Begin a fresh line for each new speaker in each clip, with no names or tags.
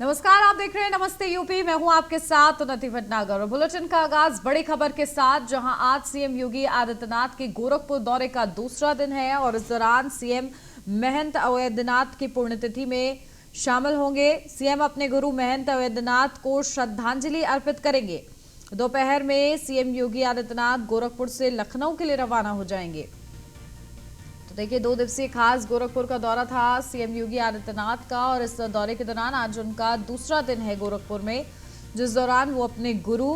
नमस्कार, आप देख रहे हैं नमस्ते यूपी। मैं हूं आपके साथ उन्नति भटनागर। बुलेटिन का आगाज बड़ी खबर के साथ, जहां आज सीएम योगी आदित्यनाथ के गोरखपुर दौरे का दूसरा दिन है और इस दौरान सीएम महंत अवैधनाथ की पुण्यतिथि में शामिल होंगे। सीएम अपने गुरु महंत अवैधनाथ को श्रद्धांजलि अर्पित करेंगे। दोपहर में सीएम योगी आदित्यनाथ गोरखपुर से लखनऊ के लिए रवाना हो जाएंगे। देखिए, 2 दिवसीय खास गोरखपुर का दौरा था सीएम योगी आदित्यनाथ का और इस दौरे के दौरान आज उनका दूसरा दिन है गोरखपुर में, जिस दौरान वो अपने गुरु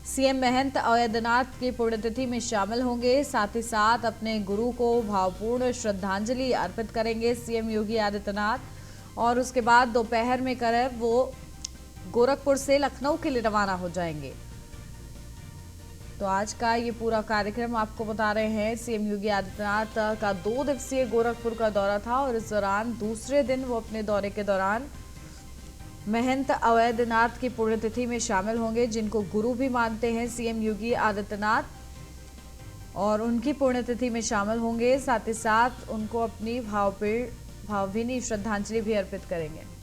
सीएम महंत अवैधनाथ की पुण्यतिथि में शामिल होंगे। साथ ही साथ अपने गुरु को भावपूर्ण श्रद्धांजलि अर्पित करेंगे सीएम योगी आदित्यनाथ और उसके बाद दोपहर में करीब वो गोरखपुर से लखनऊ के लिए रवाना हो जाएंगे। तो आज का ये पूरा कार्यक्रम आपको बता रहे हैं। सीएम योगी आदित्यनाथ का 2 दिवसीय गोरखपुर का दौरा था और इस दौरान दूसरे दिन वो अपने दौरे के दौरान महंत अवैधनाथ की पुण्यतिथि में शामिल होंगे, जिनको गुरु भी मानते हैं सीएम योगी आदित्यनाथ, और उनकी पुण्यतिथि में शामिल होंगे। साथ ही साथ उनको अपनी भावभीनी श्रद्धांजलि भी अर्पित करेंगे।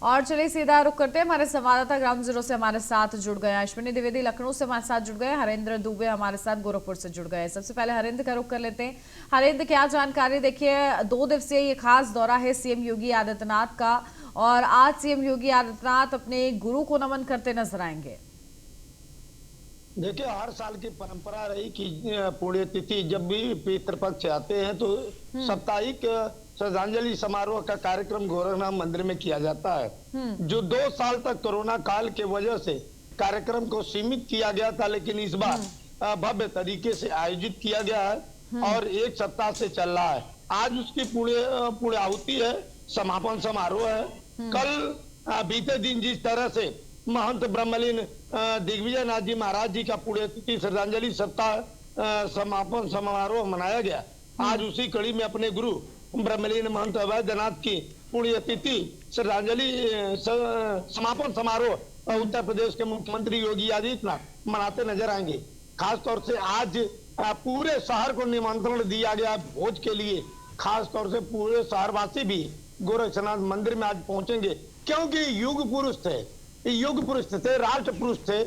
और चलिए सीधा रुख करते हैं, हमारे संवाददाता ग्राउंड जीरो से हमारे साथ जुड़ गए अश्विनी द्विवेदी, लखनऊ से हमारे साथ जुड़ गए, हरेंद्र दुबे हमारे साथ गोरखपुर से जुड़ गए। सबसे पहले हरेंद्र का रुख कर लेते हैं। हरेंद्र, क्या जानकारी? देखिए, 2 दिवसीय ये खास दौरा है सीएम योगी आदित्यनाथ का और आज सीएम योगी आदित्यनाथ अपने गुरु को नमन करते नजर आएंगे।
देखिए, हर साल की परंपरा रही कि पुण्यतिथि जब भी पितृपक्ष आते हैं तो साप्ताहिक श्रद्धांजलि समारोह का कार्यक्रम गोरखनाथ मंदिर में किया जाता है। जो 2 साल तक कोरोना काल के वजह से कार्यक्रम को सीमित किया गया था, लेकिन इस बार भव्य तरीके से आयोजित किया गया है और 1 सप्ताह से चल रहा है। आज उसकी पुण्याहुति है, समापन समारोह है। कल बीते दिन जिस तरह से महंत ब्रह्मलीन दिग्विजय नाथ जी महाराज जी का पुण्यतिथि श्रद्धांजलि सप्ताह समापन समारोह मनाया गया, आज उसी कड़ी में अपने गुरु ब्रह्मलीन महंत अवैधनाथ की पुण्यतिथि श्रद्धांजलि समापन समारोह उत्तर प्रदेश के मुख्यमंत्री योगी आदित्यनाथ मनाते नजर आएंगे। खासतौर से आज पूरे शहर को निमंत्रण दिया गया भोज के लिए। खासतौर से पूरे शहरवासी भी गोरखनाथ मंदिर में आज पहुंचेंगे, क्योंकि युग पुरुष थे, राष्ट्र पुरुष थे।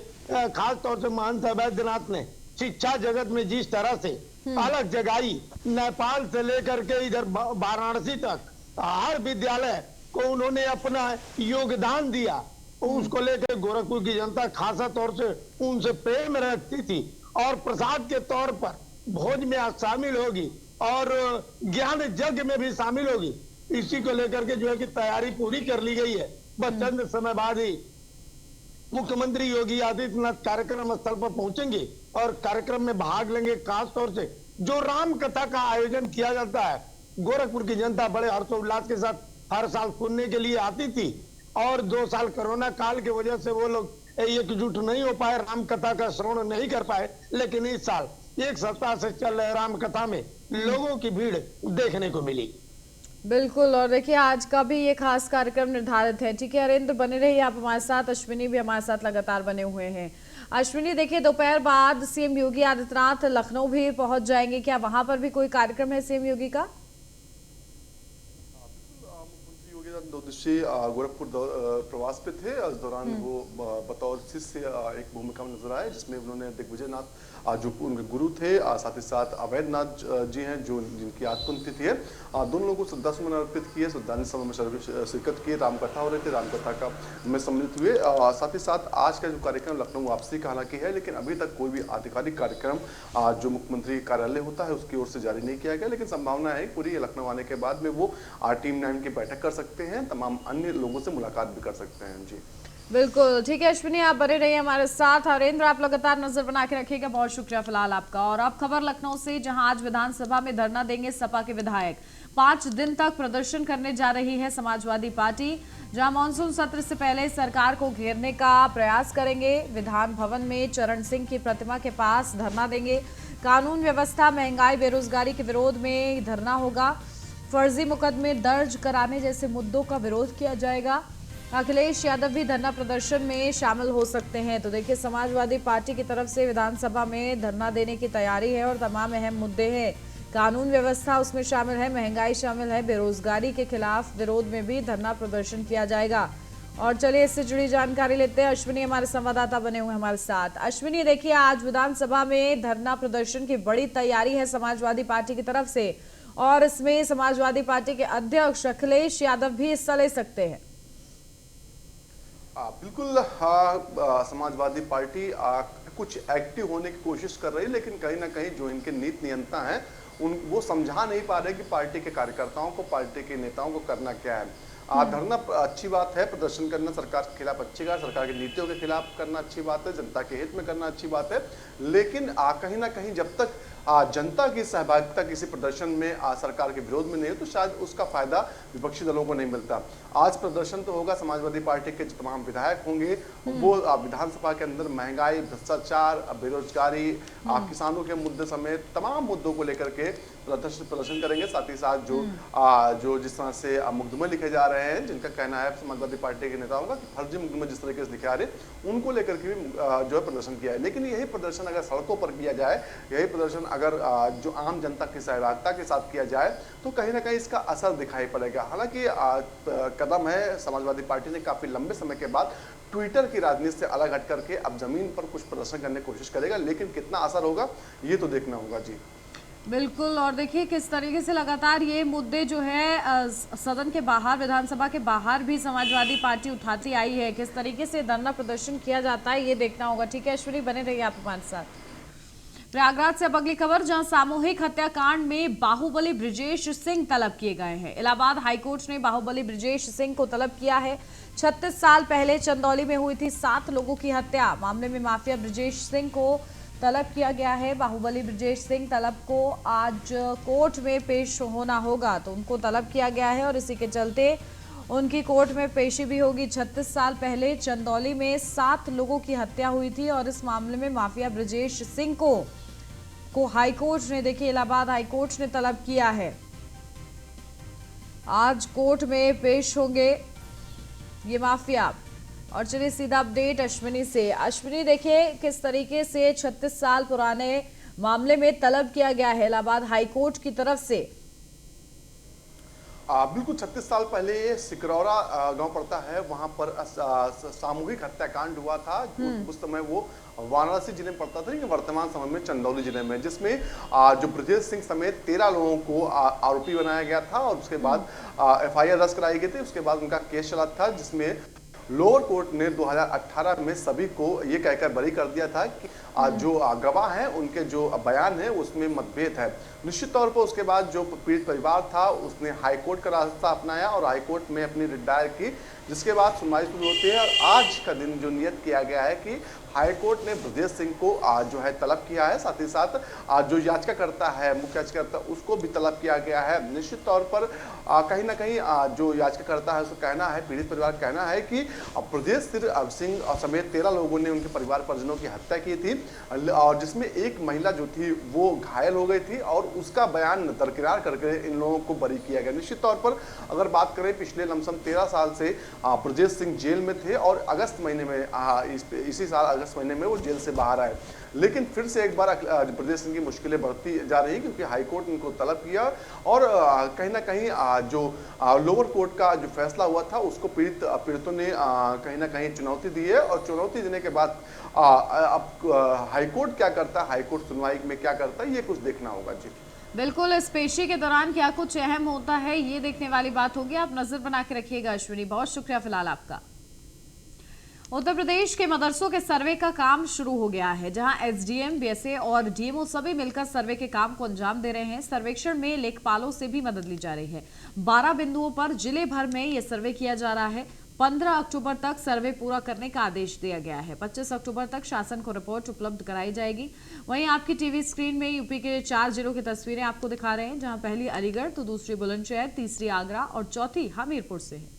खास तौर से महंत अवैधनाथ ने शिक्षा जगत में जिस तरह से अलग जगाई, नेपाल से लेकर के इधर वाराणसी तक हर विद्यालय को उन्होंने अपना योगदान दिया। उसको लेकर गोरखपुर की जनता खासा तौर से उनसे प्रेम रखती थी और प्रसाद के तौर पर भोज में आज शामिल होगी और ज्ञान यज्ञ में भी शामिल होगी। इसी को लेकर के जो है कि तैयारी पूरी कर ली गई है। बस चंद समय बाद ही मुख्यमंत्री योगी आदित्यनाथ कार्यक्रम स्थल पर पहुंचेंगे और कार्यक्रम में भाग लेंगे। खास तौर से जो राम कथा का आयोजन किया जाता है, गोरखपुर की जनता बड़े हर्षोल्लास के साथ हर साल सुनने के लिए आती थी और 2 साल कोरोना काल की वजह से वो लोग एकजुट नहीं हो पाए, राम कथा का श्रवण नहीं कर पाए। लेकिन इस साल 1 सप्ताह से चल रहे राम कथा में लोगों की भीड़ देखने को मिली।
बिल्कुल, और देखिए आज का भी ये खास कार्यक्रम निर्धारित है। ठीक है हरेंद्र, बने रहिए आप हमारे साथ। अश्विनी भी हमारे साथ लगातार बने हुए हैं। अश्विनी, देखिए दोपहर बाद सीएम योगी आदित्यनाथ लखनऊ भी पहुंच जाएंगे, क्या वहां पर भी कोई कार्यक्रम है सीएम योगी का?
मुख्यमंत्री योगी आदित्यनाथ 2 दिवसीय गोरखपुर प्रवास पे थे। इस दौरान वो बतौर शिष्य एक भूमिका में नजर आए, जिसमें उन्होंने दिग्विजय नाथ जो उनके गुरु थे, साथ ही साथ अवैधनाथ जी हैं जो जिनकी आज पुण्यतिथि है, दोनों लोगों को श्रद्धासुमन अर्पित किए, श्रद्धांजलि सभा में शिरकत किए, रामकथा हो रही थी, रामकथा का में सम्मिलित हुए। साथ ही साथ आज का जो कार्यक्रम लखनऊ वापसी का हालांकि है, लेकिन अभी तक कोई भी आधिकारिक कार्यक्रम जो मुख्यमंत्री कार्यालय होता है उसकी ओर से जारी नहीं किया गया। लेकिन संभावना है पूरी लखनऊ आने के बाद में वो टीम 9 की बैठक कर सकते हैं, तमाम अन्य लोगों से मुलाकात भी कर सकते हैं। जी
बिल्कुल, ठीक है अश्विनी, आप बने रहिए हमारे साथ। हरेंद्र, आप लगातार नजर बना के रखिएगा, बहुत शुक्रिया फिलहाल आपका। और अब खबर लखनऊ से, जहां आज विधानसभा में धरना देंगे सपा के विधायक। 5 दिन तक प्रदर्शन करने जा रही है समाजवादी पार्टी, जहां मानसून सत्र से पहले सरकार को घेरने का प्रयास करेंगे। विधान भवन में चरण सिंह की प्रतिमा के पास धरना देंगे। कानून व्यवस्था, महंगाई, बेरोजगारी के विरोध में धरना होगा। फर्जी मुकदमे दर्ज कराने जैसे मुद्दों का विरोध किया जाएगा। अखिलेश यादव भी धरना प्रदर्शन में शामिल हो सकते हैं। तो देखिए, समाजवादी पार्टी की तरफ से विधानसभा में धरना देने की तैयारी है और तमाम अहम मुद्दे हैं। कानून व्यवस्था उसमें शामिल है, महंगाई शामिल है, बेरोजगारी के खिलाफ विरोध में भी धरना प्रदर्शन किया जाएगा। और चलिए इससे जुड़ी जानकारी लेते हैं। अश्विनी हमारे संवाददाता बने हुए हमारे साथ। अश्विनी, देखिए आज विधानसभा में धरना प्रदर्शन की बड़ी तैयारी है समाजवादी पार्टी की तरफ से, और इसमें समाजवादी पार्टी के अध्यक्ष अखिलेश यादव भी हिस्सा ले सकते हैं।
बिल्कुल समाजवादी पार्टी कुछ एक्टिव होने की कोशिश कर रही है, लेकिन कहीं ना कहीं जो इनके नीति नियंता हैं वो समझा नहीं पा रहे कि पार्टी के कार्यकर्ताओं को, पार्टी के नेताओं को करना क्या है। धरना अच्छी बात है, प्रदर्शन करना सरकार के खिलाफ अच्छी बात, सरकार की नीतियों के खिलाफ करना अच्छी बात है, जनता के हित में करना अच्छी बात है, लेकिन कहीं ना कहीं जब तक जनता की सहभागिता किसी प्रदर्शन में सरकार के विरोध में नहीं हो तो शायद उसका फायदा विपक्षी दलों को नहीं मिलता। आज प्रदर्शन तो होगा, समाजवादी पार्टी के जो तमाम विधायक होंगे वो विधानसभा के अंदर महंगाई, भ्रष्टाचार, बेरोजगारी, किसानों के मुद्दे समेत तमाम मुद्दों को लेकर के प्रदर्शन करेंगे। साथ ही साथ जो जिस तरह से मुकदमे लिखे जा रहे हैं, जिनका कहना है समाजवादी पार्टी के नेताओं का कि फर्जी मुकदमे जिस तरीके से लिखे आ रहे, उनको लेकर के भी जो है प्रदर्शन किया है। लेकिन यही प्रदर्शन अगर सड़कों पर किया जाए, यही प्रदर्शन अगर जो आम जनता की सहभागिता के साथ किया जाए तो कहीं ना कहीं इसका असर दिखाई पड़ेगा। हालांकि कदम है समाजवादी पार्टी ने काफी लंबे समय के बाद ट्विटर की राजनीति से अलग हट करके अब जमीन पर कुछ प्रदर्शन करने की कोशिश करेगा, लेकिन कितना असर होगा ये तो देखना होगा। जी
बिल्कुल, और देखिए किस तरीके से लगातार ये मुद्दे जो है सदन के बाहर, विधानसभा के बाहर भी समाजवादी पार्टी उठाती आई है, किस तरीके से धरना प्रदर्शन किया जाता है ये देखना होगा। ठीक है अश्विनी, बने रहिए आप हमारे साथ। प्रयागराज से अब अगली खबर, जहां सामूहिक हत्याकांड में बाहुबली ब्रिजेश सिंह तलब किए गए हैं। इलाहाबाद हाईकोर्ट ने बाहुबली ब्रिजेश सिंह को तलब किया है। 36 साल पहले चंदौली में हुई थी 7 लोगों की हत्या। मामले में माफिया ब्रिजेश सिंह को तलब किया गया है। बाहुबली ब्रिजेश सिंह तलब को आज कोर्ट में पेश होना होगा, तो उनको तलब किया गया है और इसी के चलते उनकी कोर्ट में पेशी भी होगी। 36 साल पहले चंदौली में 7 लोगों की हत्या हुई थी और इस मामले में माफिया ब्रिजेश सिंह को हाईकोर्ट ने, देखिए इलाहाबाद हाईकोर्ट ने तलब किया है। आज कोर्ट में पेश होंगे ये माफिया। और चलिए सीधा अपडेट अश्विनी से। अश्विनी, देखिए किस तरीके से 36 साल पुराने मामले में तलब किया गया है इलाहाबाद हाईकोर्ट की तरफ से।
बिल्कुल 36 साल पहले सिकरौरा गांव पड़ता है, वहां पर सामूहिक हत्याकांड हुआ था। उस समय वो वाराणसी जिले में पड़ता था, लेकिन वर्तमान समय में चंदौली जिले में, जिसमें जो ब्रजेश सिंह समेत 13 लोगों को आरोपी बनाया गया था और उसके बाद FIR दर्ज कराई गई थी। उसके बाद उनका केस चला था, जिसमें लोअर कोर्ट ने 2018 में सभी को ये कहकर बरी कर दिया था कि जो गवाह हैं उनके जो बयान है उसमें मतभेद है। निश्चित तौर पर उसके बाद जो पीड़ित परिवार था उसने हाईकोर्ट का रास्ता अपनाया और हाईकोर्ट में अपनी रिट दायर की, जिसके बाद सुनवाई शुरू होती है। और आज का दिन जो नियत किया गया है कि हाईकोर्ट ने ब्रजेश सिंह को जो है तलब किया है, साथ ही साथ जो याचिकाकर्ता है, मुख्य याचिकाकर्ता, उसको भी तलब किया गया है। निश्चित तौर पर कहीं ना कहीं जो याचिकाकर्ता है उसका कहना है, पीड़ित परिवार का कहना है कि ब्रजेश सिंह समेत 13 लोगों ने उनके परिवार परिजनों की हत्या की थी और जिसमें एक महिला जो थी वो घायल हो गई थी और उसका बयान दरकिनार करके इन लोगों को बरी किया गया। निश्चित तौर पर अगर बात करें, पिछले लमसम 13 साल से ब्रजेश सिंह जेल में थे और अगस्त महीने में इसी साल अगस्त महीने में वो जेल से बाहर आए, लेकिन फिर से एक बार ब्रजेश सिंह की मुश्किलें बढ़ती जा रही क्योंकि हाईकोर्ट ने उनको तलब किया और कहीं ना कहीं जो लोअर कोर्ट का जो फैसला हुआ था उसको पीड़ितों ने कहीं ना कहीं चुनौती दी है और चुनौती देने के बाद अब हाईकोर्ट क्या करता है, हाईकोर्ट सुनवाई में क्या करता है, ये कुछ देखना होगा। जी
बिल्कुल, इस पेशी के दौरान क्या कुछ अहम होता है ये देखने वाली बात होगी। आप नजर बना के रखिएगा अश्विनी, बहुत शुक्रिया फिलहाल आपका। उत्तर प्रदेश के मदरसों के सर्वे का काम शुरू हो गया है, जहां SDM, BSA और DMO सभी मिलकर सर्वे के काम को अंजाम दे रहे हैं। सर्वेक्षण में लेखपालों से भी मदद ली जा रही है। 12 बिंदुओं पर जिले भर में यह सर्वे किया जा रहा है। 15 अक्टूबर तक सर्वे पूरा करने का आदेश दिया गया है। 25 अक्टूबर तक शासन को रिपोर्ट उपलब्ध कराई जाएगी। वहीं आपकी टीवी स्क्रीन में यूपी के 4 जिलों की तस्वीरें आपको दिखा रहे हैं, जहां पहली अलीगढ़, तो दूसरी बुलंदशहर, तीसरी आगरा और चौथी हमीरपुर से है।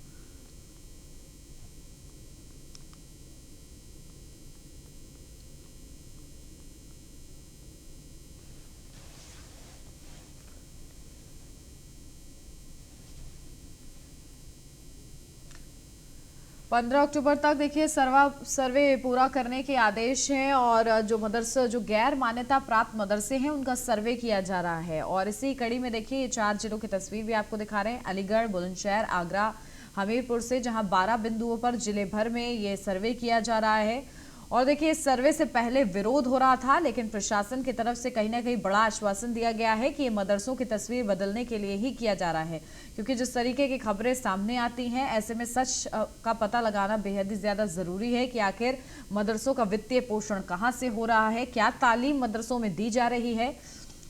15 अक्टूबर तक देखिए सर्वे पूरा करने के आदेश हैं और जो गैर मान्यता प्राप्त मदरसे हैं उनका सर्वे किया जा रहा है। और इसी कड़ी में देखिए ये 4 जिलों की तस्वीर भी आपको दिखा रहे हैं, अलीगढ़, बुलंदशहर, आगरा, हमीरपुर से, जहां 12 बिंदुओं पर जिले भर में ये सर्वे किया जा रहा है। और देखिए इस सर्वे से पहले विरोध हो रहा था, लेकिन प्रशासन की तरफ से कहीं ना कहीं बड़ा आश्वासन दिया गया है कि ये मदरसों की तस्वीर बदलने के लिए ही किया जा रहा है, क्योंकि जिस तरीके की खबरें सामने आती हैं ऐसे में सच का पता लगाना बेहद ही ज्यादा जरूरी है कि आखिर मदरसों का वित्तीय पोषण कहां से हो रहा है, क्या तालीम मदरसों में दी जा रही है।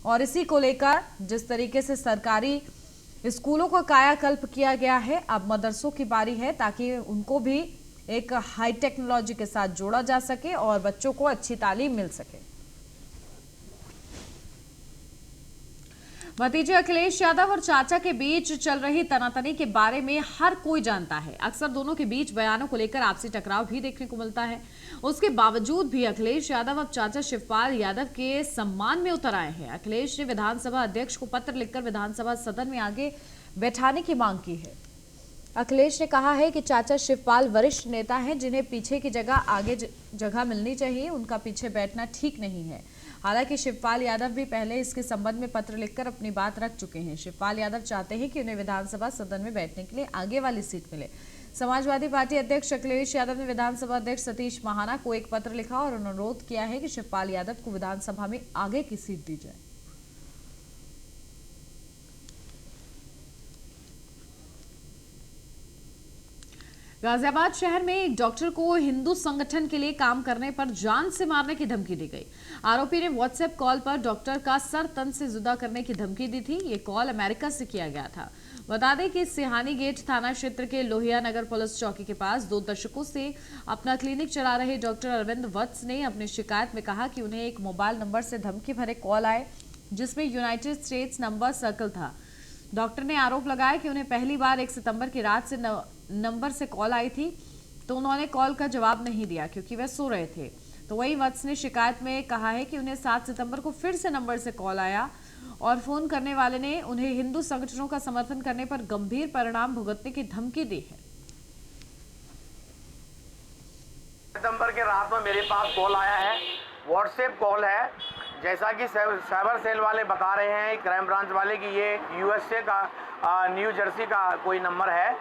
और इसी को लेकर जिस तरीके से सरकारी स्कूलों का कायाकल्प किया गया है, अब मदरसों की बारी है ताकि उनको भी एक हाई टेक्नोलॉजी के साथ जोड़ा जा सके और बच्चों को अच्छी तालीम मिल सके। भतीजे अखिलेश यादव और चाचा के बीच चल रही तनातनी के बारे में हर कोई जानता है। अक्सर दोनों के बीच बयानों को लेकर आपसी टकराव भी देखने को मिलता है। उसके बावजूद भी अखिलेश यादव अब चाचा शिवपाल यादव के सम्मान में उतर आए हैं। अखिलेश ने विधानसभा अध्यक्ष को पत्र लिखकर विधानसभा सदन में आगे बैठाने की मांग की है। अखिलेश ने कहा है कि चाचा शिवपाल वरिष्ठ नेता हैं, जिन्हें पीछे की जगह आगे जगह मिलनी चाहिए, उनका पीछे बैठना ठीक नहीं है। हालांकि शिवपाल यादव भी पहले इसके संबंध में पत्र लिखकर अपनी बात रख चुके हैं। शिवपाल यादव चाहते हैं कि उन्हें विधानसभा सदन में बैठने के लिए आगे वाली सीट मिले। समाजवादी पार्टी अध्यक्ष अखिलेश यादव ने विधानसभा अध्यक्ष सतीश महाना को एक पत्र लिखा और अनुरोध किया है कि शिवपाल यादव को विधानसभा में आगे की सीट दी जाए। गाजियाबाद शहर में एक डॉक्टर को हिंदू संगठन के लिए काम करने पर जान से मारने की धमकी दी गई। आरोपी ने व्हाट्सएप कॉल पर डॉक्टर का सर तन से जुदा करने की धमकी दी थी। ये कॉल अमेरिका से किया गया था। बता दें कि सिहानी गेट थाना क्षेत्र के लोहिया नगर पुलिस चौकी के पास 2 दशकों से अपना क्लिनिक चला रहे डॉक्टर अरविंद वत्स ने अपनी शिकायत में कहा कि उन्हें एक मोबाइल नंबर से धमकी भरे कॉल आए, जिसमें यूनाइटेड स्टेट्स नंबर सर्कल था। डॉक्टर ने आरोप लगाया कि उन्हें पहली बार 1 सितंबर की रात से नंबर से कॉल आई थी, तो उन्होंने कॉल का जवाब नहीं दिया क्योंकि वह सो रहे थे। तो वहीं वत्स ने शिकायत में कहा है कि उन्हें 7 सितंबर को फिर से नंबर से कॉल आया और फोन करने वाले ने उन्हें हिंदू संगठनों का समर्थन करने पर गंभीर परिणाम भुगतने की धमकी दी है।
सितंबर के रात में मेरे पास कॉल आया है, व्हाट्सएप कॉल है। जैसा कि साइबर सेल वाले बता रहे हैं, क्राइम ब्रांच वाले, कि ये यूएसए का न्यू जर्सी का कोई नंबर है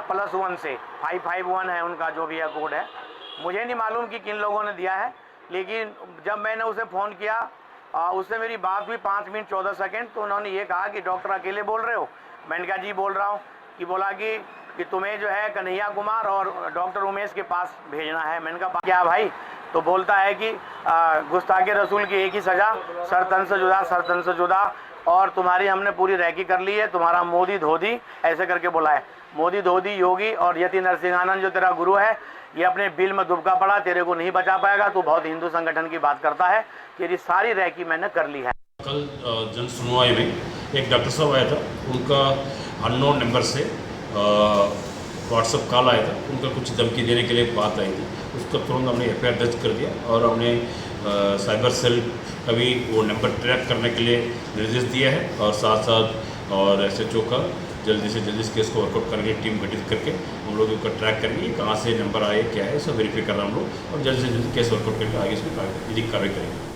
+1 से 551 है उनका, जो भी है कोड है। मुझे नहीं मालूम कि किन लोगों ने दिया है, लेकिन जब मैंने उसे फ़ोन किया, उससे मेरी बात हुई 5 मिनट 14 सेकंड, तो उन्होंने ये कहा कि डॉक्टर अकेले बोल रहे हो? मैंने कहा जी बोल रहा हूँ। कि बोला कि तुम्हें जो है कन्हैया कुमार और डॉक्टर उमेश के पास भेजना है। मैंने कहा क्या भाई? तो बोलता है कि गुस्ताखे रसूल की एक ही सज़ा, सर तन से जुदा, सर तन से जुदा, और तुम्हारी हमने पूरी रैकी कर ली है, तुम्हारा मोदी धोदी, ऐसे करके बोला है। मोदी धोदी योगी और यति नरसिंहानंद जो तेरा गुरु है, ये अपने बिल में दुबका पड़ा, तेरे को नहीं बचा पाएगा, तू बहुत हिंदू संगठन की बात करता है। तेरी सारी रैकी मैंने कर ली है।
कल जन सुनवाई में एक डॉक्टर साहब आया था, उनका अननोन नंबर से व्हाट्सएप कॉल आया था, उनका कुछ धमकी देने के लिए बात आई थी। उसको तुरंत हमने FIR दर्ज कर दिया और हमने साइबर सेल का भी वो नंबर ट्रैक करने के लिए निर्देश दिया है, और साथ साथ और SHO का जल्दी से जल्दी इस केस को वर्कआउट करके टीम गठित करके हम लोग उसका ट्रैक करेंगे, कहाँ से नंबर आए, क्या है, सब वेरीफाई कर रहे हैं हम लोग, और जल्द से जल्द केस वर्कआउट करके आगे इसमें कार्रवाई करेंगे।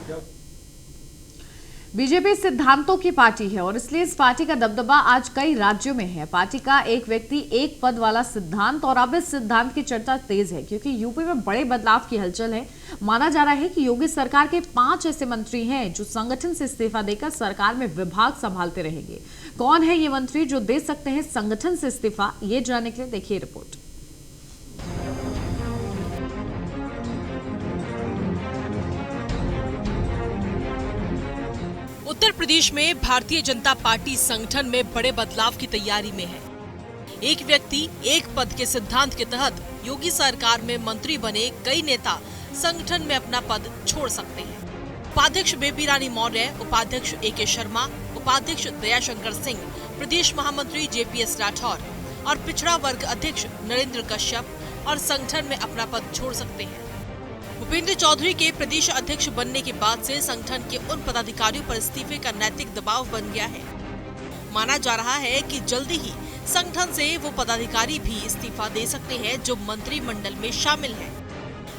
बीजेपी सिद्धांतों की पार्टी है और इसलिए इस पार्टी का दबदबा आज कई राज्यों में है। पार्टी का एक व्यक्ति एक पद वाला सिद्धांत, और अब इस सिद्धांत की चर्चा तेज है क्योंकि यूपी में बड़े बदलाव की हलचल है। माना जा रहा है कि योगी सरकार के 5 ऐसे मंत्री हैं जो संगठन से इस्तीफा देकर सरकार में विभाग संभालते रहेंगे। कौन है ये मंत्री जो दे सकते हैं संगठन से इस्तीफा, ये जानने के लिए देखिए रिपोर्ट।
उत्तर प्रदेश में भारतीय जनता पार्टी संगठन में बड़े बदलाव की तैयारी में है। एक व्यक्ति एक पद के सिद्धांत के तहत योगी सरकार में मंत्री बने कई नेता संगठन में अपना पद छोड़ सकते हैं। उपाध्यक्ष बेबी रानी मौर्य, उपाध्यक्ष AK शर्मा, उपाध्यक्ष दयाशंकर सिंह, प्रदेश महामंत्री JPS राठौर और पिछड़ा वर्ग अध्यक्ष नरेंद्र कश्यप और संगठन में अपना पद छोड़ सकते हैं। भूपेंद्र चौधरी के प्रदेश अध्यक्ष बनने के बाद से संगठन के उन पदाधिकारियों पर इस्तीफे का नैतिक दबाव बन गया है। माना जा रहा है कि जल्दी ही संगठन से वो पदाधिकारी भी इस्तीफा दे सकते हैं जो मंत्रिमंडल में शामिल हैं।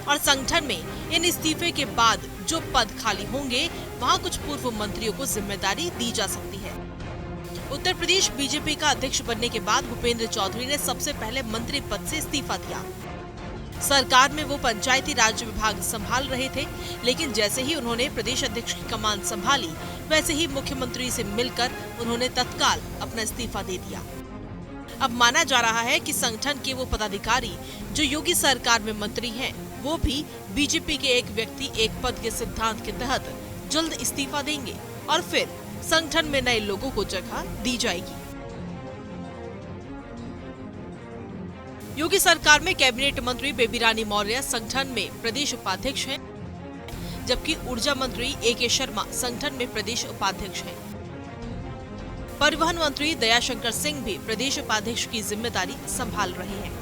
और संगठन में इन इस्तीफे के बाद जो पद खाली होंगे वहां कुछ पूर्व मंत्रियों को जिम्मेदारी दी जा सकती है। उत्तर प्रदेश बीजेपी का अध्यक्ष बनने के बाद भूपेंद्र चौधरी ने सबसे पहले मंत्री पद से इस्तीफा दिया। सरकार में वो पंचायती राज विभाग संभाल रहे थे, लेकिन जैसे ही उन्होंने प्रदेश अध्यक्ष की कमान संभाली वैसे ही मुख्यमंत्री से मिलकर उन्होंने तत्काल अपना इस्तीफा दे दिया। अब माना जा रहा है कि संगठन के वो पदाधिकारी जो योगी सरकार में मंत्री हैं, वो भी बीजेपी के एक व्यक्ति एक पद के सिद्धांत के तहत जल्द इस्तीफा देंगे और फिर संगठन में नए लोगों को जगह दी जाएगी। योगी सरकार में कैबिनेट मंत्री बेबी रानी मौर्य संगठन में प्रदेश उपाध्यक्ष हैं, जबकि ऊर्जा मंत्री ए.के. शर्मा संगठन में प्रदेश उपाध्यक्ष हैं। परिवहन मंत्री दयाशंकर सिंह भी प्रदेश उपाध्यक्ष की जिम्मेदारी संभाल रहे हैं।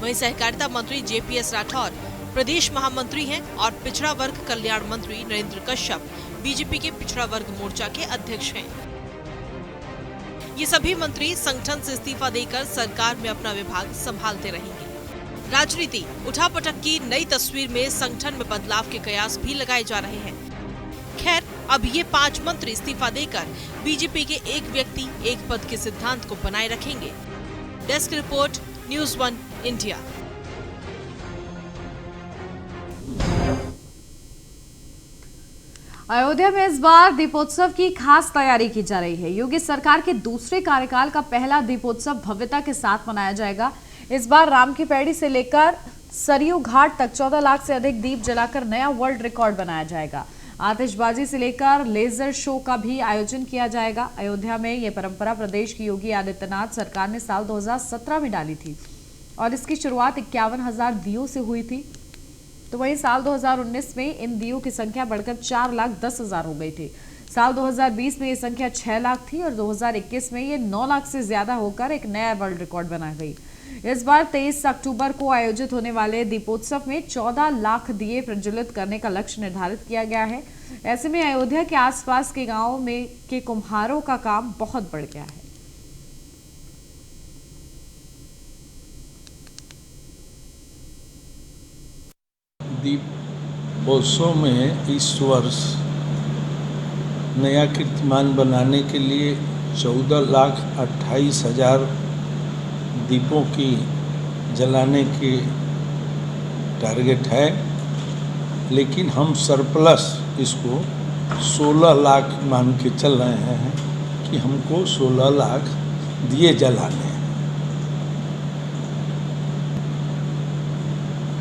वहीं सहकारिता मंत्री जे.पी.एस. राठौर प्रदेश महामंत्री हैं और पिछड़ा वर्ग कल्याण मंत्री नरेंद्र कश्यप बीजेपी के पिछड़ा वर्ग मोर्चा के अध्यक्ष हैं। ये सभी मंत्री संगठन से इस्तीफा देकर सरकार में अपना विभाग संभालते रहेंगे। राजनीति उठापटक की नई तस्वीर में संगठन में बदलाव के कयास भी लगाए जा रहे हैं। खैर, अब ये 5 मंत्री इस्तीफा देकर बीजेपी के एक व्यक्ति एक पद के सिद्धांत को बनाए रखेंगे। Desk report, news 1 India.
Ayodhya में इस बार दीपोत्सव की खास तैयारी की जा रही है। योगी सरकार के दूसरे कार्यकाल का पहला दीपोत्सव भव्यता के साथ मनाया जाएगा। इस बार राम की पैड़ी से लेकर सरयू घाट तक 14 लाख से अधिक दीप जलाकर नया वर्ल्ड रिकॉर्ड बनाया जाएगा। आतिशबाजी से लेकर लेजर शो का भी आयोजन किया जाएगा। अयोध्या में ये परंपरा प्रदेश की योगी आदित्यनाथ सरकार ने साल 2017 में डाली थी और इसकी शुरुआत 51,000 दियों से हुई थी। तो वहीं साल 2019 में इन दियों की संख्या बढ़कर 4,10,000 हो गई थी। साल 2020 में ये संख्या 6 लाख थी और 2021 में ये 9 लाख से ज्यादा होकर एक नया वर्ल्ड रिकॉर्ड बना गई। इस बार 23 अक्टूबर को आयोजित होने वाले दीपोत्सव में 14 लाख दिए प्रज्वलित करने का लक्ष्य निर्धारित किया गया है। ऐसे में अयोध्या के आसपास के गांवों में के कुम्हारों का काम बहुत बढ़ गया है।
दीपोत्सव में इस वर्ष नया कीर्तिमान बनाने के लिए 14,28,000 दीपों की जलाने की टारगेट है, लेकिन हम सरप्लस इसको 16 लाख मान के चल रहे हैं कि हमको 16 लाख दिए जलाने हैं।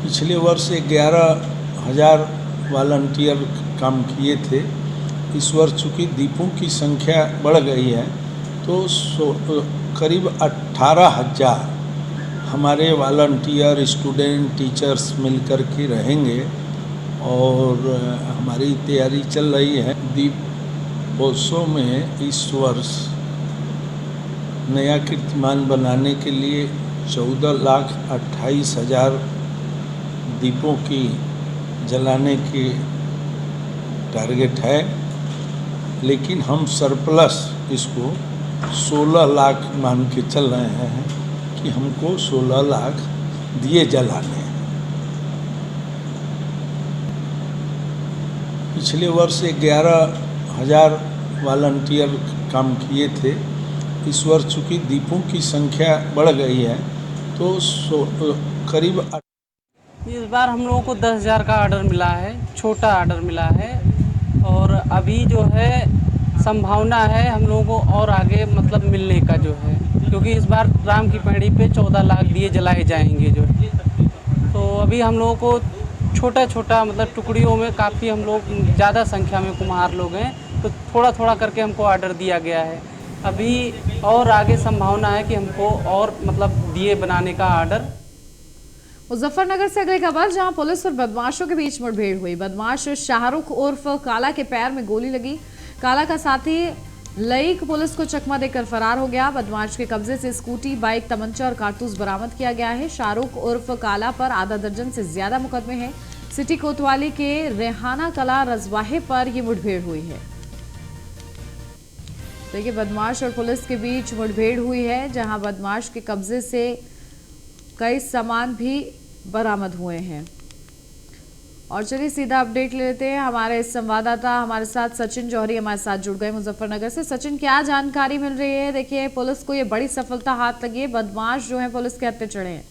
पिछले वर्ष 11,000 वॉलंटियर काम किए थे। इस वर्ष चूँकि दीपों की संख्या बढ़ गई है तो करीब 18,000 हमारे वॉलंटियर, स्टूडेंट, टीचर्स मिलकर के रहेंगे और हमारी तैयारी चल रही है। दीपोत्सव में इस वर्ष नया कीर्तिमान बनाने के लिए 14,28,000 दीपों की जलाने की टारगेट है, लेकिन हम सरप्लस इसको 16 लाख मान के चल रहे हैं कि हमको 16 लाख दिए जलाने हैं। पिछले वर्ष 11,000 वॉलंटियर काम किए थे। इस वर्ष चूँकि दीपों की संख्या बढ़ गई है तो करीब
इस बार हम लोगों को 10,000 का ऑर्डर मिला है, छोटा ऑर्डर मिला है और अभी जो है संभावना है हम लोगों को और आगे मतलब मिलने का जो है, क्योंकि इस बार राम की पैड़ी पे 14 लाख दिए जलाए जाएंगे जो। तो अभी हम लोगों को छोटा छोटा मतलब टुकड़ियों में काफ़ी हम लोग ज़्यादा संख्या में कुम्हार लोग हैं, तो थोड़ा थोड़ा करके हमको ऑर्डर दिया गया है। अभी और आगे संभावना है कि हमको और मतलब दिए बनाने का ऑर्डर।
मुजफ्फरनगर से अगली खबर, जहां पुलिस और बदमाशों के बीच मुठभेड़ हुई। बदमाश शाहरुख उर्फ काला के पैर में गोली लगी। काला का साथी लईक पुलिस को चकमा देकर फरार हो गया। बदमाश के कब्जे से स्कूटी, बाइक, तमंचा और कारतूस बरामद किया गया है। शाहरुख उर्फ काला पर आधा दर्जन से ज्यादा मुकदमे हैं। सिटी कोतवाली के रेहाना कला रजवाहे पर यह मुठभेड़ हुई है। देखिए, बदमाश और पुलिस के बीच मुठभेड़ हुई है, जहां बदमाश के कब्जे से कई सामान भी बरामद हुए हैं। और चलिए सीधा अपडेट ले लेते हैं। हमारे संवाददाता हमारे साथ सचिन जौहरी हमारे साथ जुड़ गए मुजफ्फरनगर से। सचिन, क्या जानकारी मिल रही है? देखिए, पुलिस को ये बड़ी सफलता हाथ लगी है, बदमाश जो है पुलिस के हत्थे चढ़े हैं।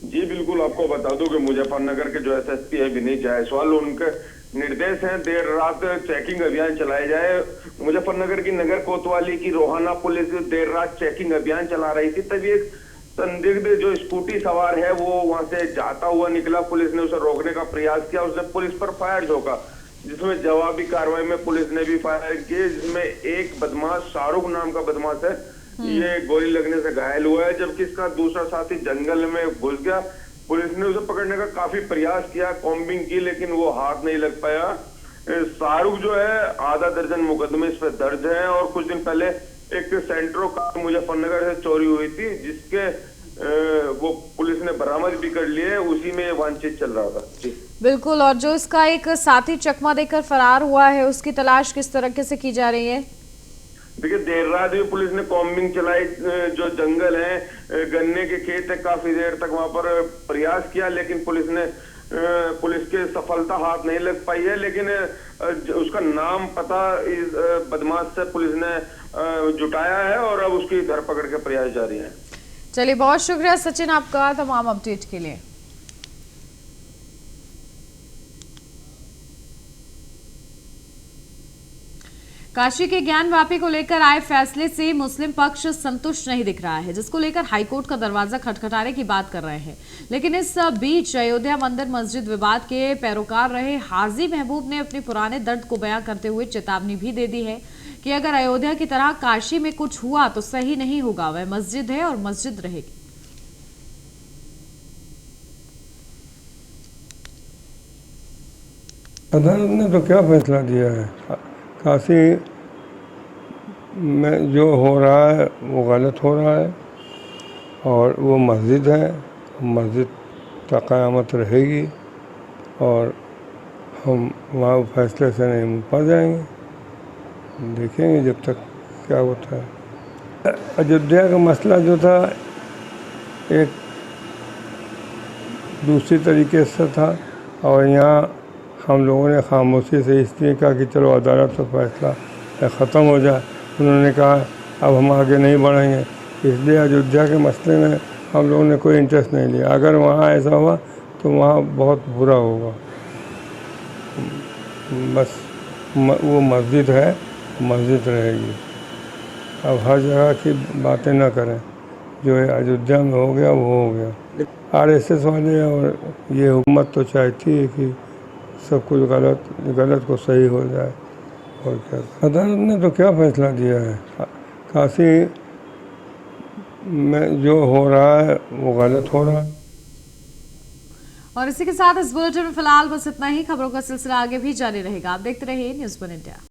जी बिल्कुल, आपको बता दूं कि मुजफ्फरनगर के जो एसएसपी है विनीत जायसवाल, उनके निर्देश हैं देर रात चेकिंग अभियान चलाए जाए। मुजफ्फरनगर की नगर कोतवाली की रोहाना पुलिस देर रात चेकिंग अभियान चला रही थी, तभी एक संदिग्ध जो स्कूटी सवार है वो वहां से जाता हुआ निकला। पुलिस ने उसे रोकने का प्रयास किया, उसने पुलिस पर फायर ठोका, जिसमें जवाबी कार्रवाई में पुलिस ने भी फायर किए, जिसमें एक बदमाश शाहरुख नाम का बदमाश है, ये गोली लगने से घायल हुआ है, जबकि इसका दूसरा साथी जंगल में घुस गया। पुलिस ने उसे पकड़ने का काफी प्रयास किया, कॉम्बिंग की, लेकिन वो हाथ नहीं लग पाया। शाहरुख जो है आधा दर्जन मुकदमे इस पर दर्ज है और कुछ दिन पहले एक सेंट्रो कार मुजफ्फरनगर से चोरी हुई थी, जिसके वो पुलिस ने बरामद भी कर लिए, उसी में वांछित चल रहा था। जी
बिल्कुल, और जो इसका एक साथी चकमा देकर फरार हुआ है, उसकी तलाश किस तरीके से की जा रही है?
देखिए, देर रात भी पुलिस ने कॉम्बिंग चलाई, जो जंगल है, गन्ने के खेत है, काफी देर तक वहां पर प्रयास किया, लेकिन पुलिस के सफलता हाथ नहीं लग पाई है। लेकिन उसका नाम पता इस बदमाश से पुलिस ने जुटाया है और अब उसकी धरपकड़ के प्रयास जारी है।
चलिए, बहुत शुक्रिया सचिन आपका तमाम अपडेट के लिए। काशी के ज्ञानवापी को लेकर आए फैसले से मुस्लिम पक्ष संतुष्ट नहीं दिख रहा है, जिसको लेकर हाईकोर्ट का दरवाजा खटखटाने की बात कर रहे हैं। लेकिन इस बीच अयोध्या मंदिर मस्जिद विवाद के पैरोकार रहे हाजी महबूब ने अपने पुराने दर्द को बयां करते हुए चेतावनी भी दे दी है कि अगर अयोध्या की तरह काशी में कुछ हुआ तो सही नहीं होगा। वह मस्जिद है और मस्जिद रहेगी।
अदालत ने तो क्या फैसला दिया है? काशी में जो हो रहा है वो गलत हो रहा है और वो मस्जिद है, मस्जिद तक क़यामत रहेगी और हम वहाँ फैसले से नहीं मुँह पा जाएंगे। देखेंगे जब तक क्या होता है। अयोध्या का मसला जो था एक दूसरी तरीके से था और यहाँ हम लोगों ने खामोशी से इसलिए कहा कि चलो अदालत का फैसला ख़त्म हो जाए। उन्होंने कहा अब हम आगे नहीं बढ़ेंगे, इसलिए अयोध्या के मसले में हम लोगों ने कोई इंटरेस्ट नहीं लिया। अगर वहाँ ऐसा हुआ तो वहाँ बहुत बुरा होगा। बस वो मस्जिद है, मस्जिद रहेगी। अब हर जगह की बातें ना करें, जो है अयोध्या में हो गया वो हो गया। आरएसएस वाले और ये हुकूमत तो चाहती है कि सब कुछ गलत को सही हो जाए और क्या। अदालत ने तो क्या फैसला दिया है? काशी में जो हो रहा है वो गलत हो रहा है।
और इसी के साथ इस बुलेटिन में फिलहाल बस इतना ही। खबरों का सिलसिला आगे भी जारी रहेगा। आप देखते रहिए न्यूज़ 1 इंडिया।